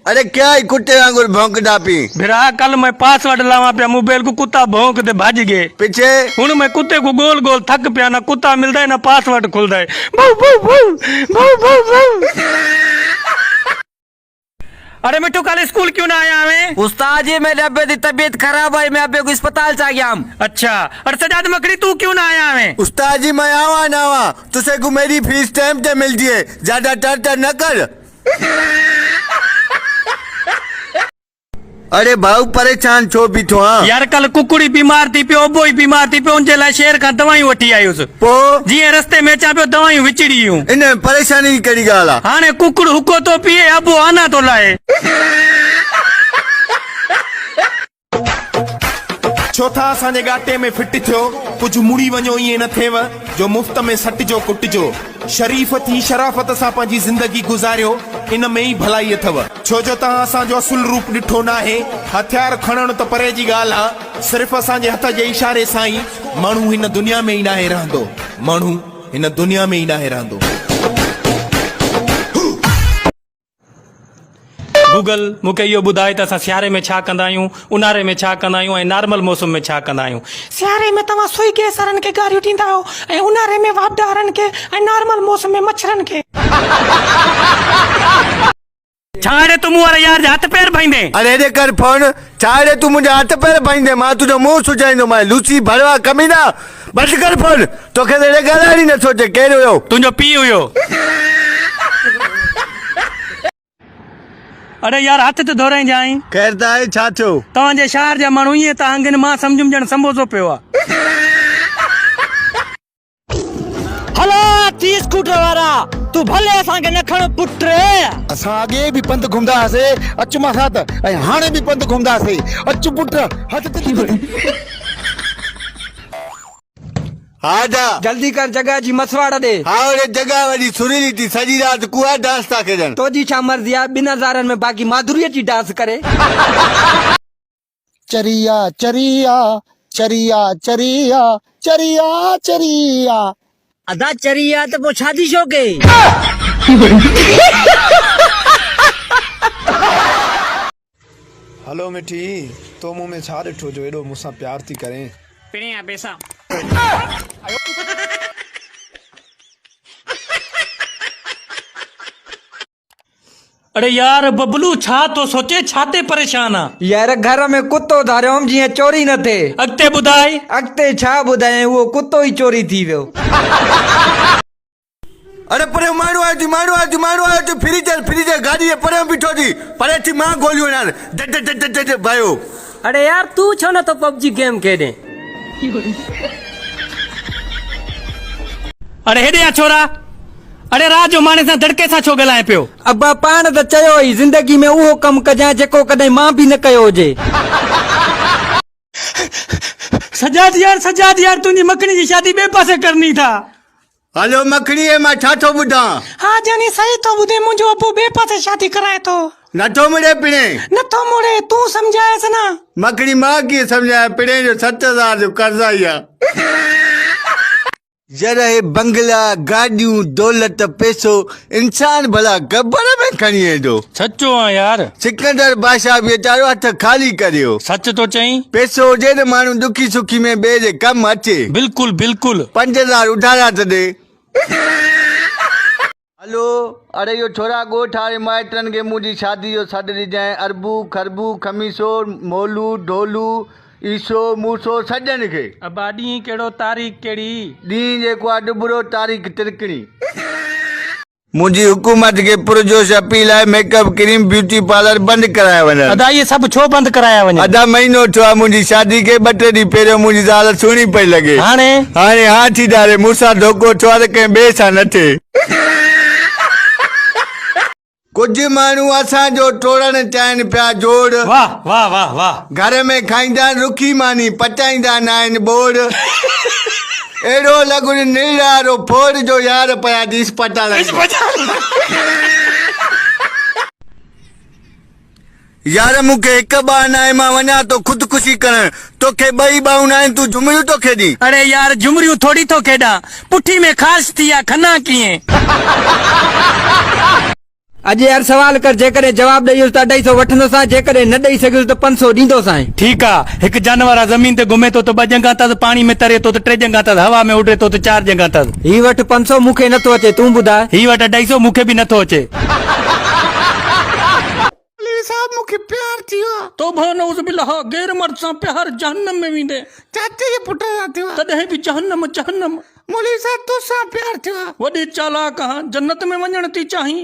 अरे क्या ही कुत्ते वांगुर भौंकदा पी भिरा कल मैं पासवर्ड लावा पे मोबाइल को कुत्ता भौंक दे भाज गए पीछे हुन मैं कुत्ते को गोल गोल थक पिया ना कुत्ता मिलदा है ना पासवर्ड खुलदा है भौ भौ भौ भौ भौ। अरे मिट्टू कल स्कूल क्यों ना आया हमें? उस्ताद जी मेरे अब्बे की तबीयत खराब है, मैं अब्बे को अस्पताल चा गया। अच्छा और सजाद मकड़ी तू क्यों ना आया हमें? उस्ताद जी मैं आवा ना आवा तुसे को मेरी फीस टाइम ते मिलती है, ज्यादा टर न कर। अरे भाऊ परेशान छो बीठो हाँ यार कल कुकुड़ी बीमार थी पियो बोई बीमार थी पियो उनजे लाइ शहर का दवाइयूं वठी आयुस पो जी रस्ते में चा पियो दवाइयूं विचड़ियूं इन परेशानी कड़ी गाल आ हाने कुकुड़ हुको तो पिए अबो आना तो लाए। चौथा असांजे गाटे में फिट थियो कुछ मुड़ी वञो ईअं न थिएव जो मुफ्त में सटिजो कुटिजो। शरीफ़ थी शराफत सां पंहिंजी ज़िंदगी गुज़ारियो, इन में ई भलाई अथव। छो जो तव्हां असांजो असुल रूप ॾिठो नाहे। हथियार खणण त परे जी ॻाल्हि आहे, सिर्फ़ असांजे हथ जे इशारे सां ई माण्हू हिन दुनिया में ई नाहे रहंदो, माण्हू हिन दुनिया में ई नाहे रहंदो। गूगल मूंखे इहो ॿुधाए त असां सियारे में छा कंदा आहियूं, उन्हारे में छा कंदा आहियूं ऐं नॉर्मल मौसम में छा कंदा आहियूं। सियारे में तव्हां सुई गैसरनि खे गारियूं ॾींदा आहियो ऐं उन्हारे में वापदारनि खे ऐं नॉर्मल मौसम में मच्छरनि खे। छाड़े तूं मूं वारे यार जा हथ पैर भाईंदे? अरे हेॾे कर फोन छाड़े तू मुंहिंजा हथ पैर भाईंदे, मां तुंहिंजो मुंहुं सुजाईंदो मां लूसी भरवा कमीना। बंदि कर फोन, तोखे त हेॾे ॻाल्हाइण ई नथो अचे। केरु हुयो? तुंहिंजो पीउ हुयो। अरे यार हथ त धोराई जाई। ख़ैर त आहे छा थियो? तव्हांजे शहर जा माण्हू ईअं था अंगनि मां सम्झुमि ॼण संबोसो पियो आहे। हलो थी स्कूटर वारा तू भले असांखे न खण पुट। असां अॻे बि पंध घुमंदा हुआसीं अचु मां साथ ऐं हाणे बि पंध घुमंदा हुआसीं। अचु पुट हथ ते हाँ जा जल्दी कर जगह जी मसवाड़ दे। हाँ अरे जगह वरी सुरीली थी सॼी राति कुआ डांस था खेॾनि। तो जी छा मर्जी आहे, बिना ज़ारनि में बाक़ी माधुरी अची डांस करे। चरिया चरिया चरिया चरिया चरिया चरिया अदा चरिया तो वो शादी शो के। हेलो मिठी तो मुंह में छा ॾिठो जो एॾो मूंसां प्यार थी करें? पिणिया पैसा अरे यार बबलू छा तो सोचे छाते परेशान आ? यार घर में कुत्तो धारियोम जीअं चोरी न थे। अॻिते ॿुधाए। अॻिते छा ॿुधाए, वो कुत्तो ही चोरी थी वियो। अरे परे माण्हू आयो थी फ्रीज गाड़ी जे परे बीठो थी परे थी मां गोलियूं यार ड भयो। अरे यार तू छो न तो पबजी गेम खेॾे? अरे हेॾे आ छोरा। अरे रात जो माणे सां धड़के सां छो ॻाल्हाए पियो? अब्बा पाण त चयो ई ज़िंदगी में उहो कमु कजां जेको कॾहिं मां बि न कयो हुजे। सजाद यार तुंहिंजी मखणी जी शादी ॿिए पासे करनी था। हलो मखणी मां छा थो ॿुधां? हाँ जानी सही तो ॿुधे, मुंहिंजो अबू ॿिए पासे शादी कराए थो। नथो मुड़े पिणे? नथो मुड़े, तू सम्झाएसि न। मखणी मां कीअं सम्झाया? पिणे जो 7,000 जो कर्ज़ आई आहे। जरा हे बंगला गाड़ियूं दौलत पैसो इंसान भला गबर में खणी वेंदो। सचो आ यार। सिकंदर बादशाह बेचारो हथ खाली करियो। सच तो चई। पैसो हुजे न माण्हू दुखी सुखी में ॿिए जे कमु अचे। बिल्कुल बिल्कुल। 5,000 उधारा त ॾे। हलो अरे यो छोरा ॻोठ वारे माइटनि खे मुंहिंजी शादी जो सॾु ॾिजांइ। अरबू खरबू खमीसो मोलू ढोलू ईसो मूसो सॼनि खे। अब ॾींहुं कहिड़ो, तारीख़ कहिड़ी? ॾींहुं जेको आहे डुबरो, तारीख़ तिरकणी। मुंहिंजी हुकूमत खे पुरजोश अपील आहे मेकअप क्रीम ब्यूटी पार्लर बंदि कराए वञनि। अदा ये सभु छो बंदि कराया वञनि? अधा महीनो थियो आहे मुंहिंजी शादी खे। 2 ॾींहं पहिरियों मुंहिंजी ज़ाल सुहिणी पई लॻे। हाणे हाँ थी डारे मूंसां धोखो थियो आहे त कंहिं ॿिए सां न थिए। कुछ माण्हू असांजो टोड़ण चाहिनि पिया जोड़। वाह वाह वाह वाह। घर में खाईंदा रुखी मानी पचाईंदा न आहिनि बोड़। एड़ो लगुन नीरारो फोड़ जो यार पया दिस पटा यार मूंखे हिक बार न आहे मां वञा तो खुदकुशी करण। तोखे 2 बाहूं न आहिनि, तूं झुमरियूं तो खेॾी? अरे यार झुमरियूं थोड़ी तो खेॾा, पुठी में खास थी आ खना कीअं? अॼु यार सवाल कर, जेकॾहिं जवाब ॾेई त 250 वठंदोसां, जेकॾहिं न ॾेई सघियुसि त 500 ॾींदोसां। ठीक आहे। हिकु जानवर आहे ज़मीन ते घुमे थो त 2 जंगा अथसि, पाणी में तरे थो त 3 जंगा अथसि, हवा में उड़े थो त 4 जंगा अथसि। ही वटि 500 मूंखे नथो अचे, तूं ॿुधाए। ही वटि 250 मूंखे बि नथो अचे। साहब मूंखे प्यार थी वियो आहे। तो नऊज़ बिल्लाह, गैर मर्द सां प्यार जहन्नम में वेंदे। चाचे जे पुट सां थियो आहे। तॾहिं बि जहन्नम जहन्नम। मौलवी साहब तोसां प्यार थियो आहे। वॾी चालाक आहीं, जन्नत में वञण थी चाहीं।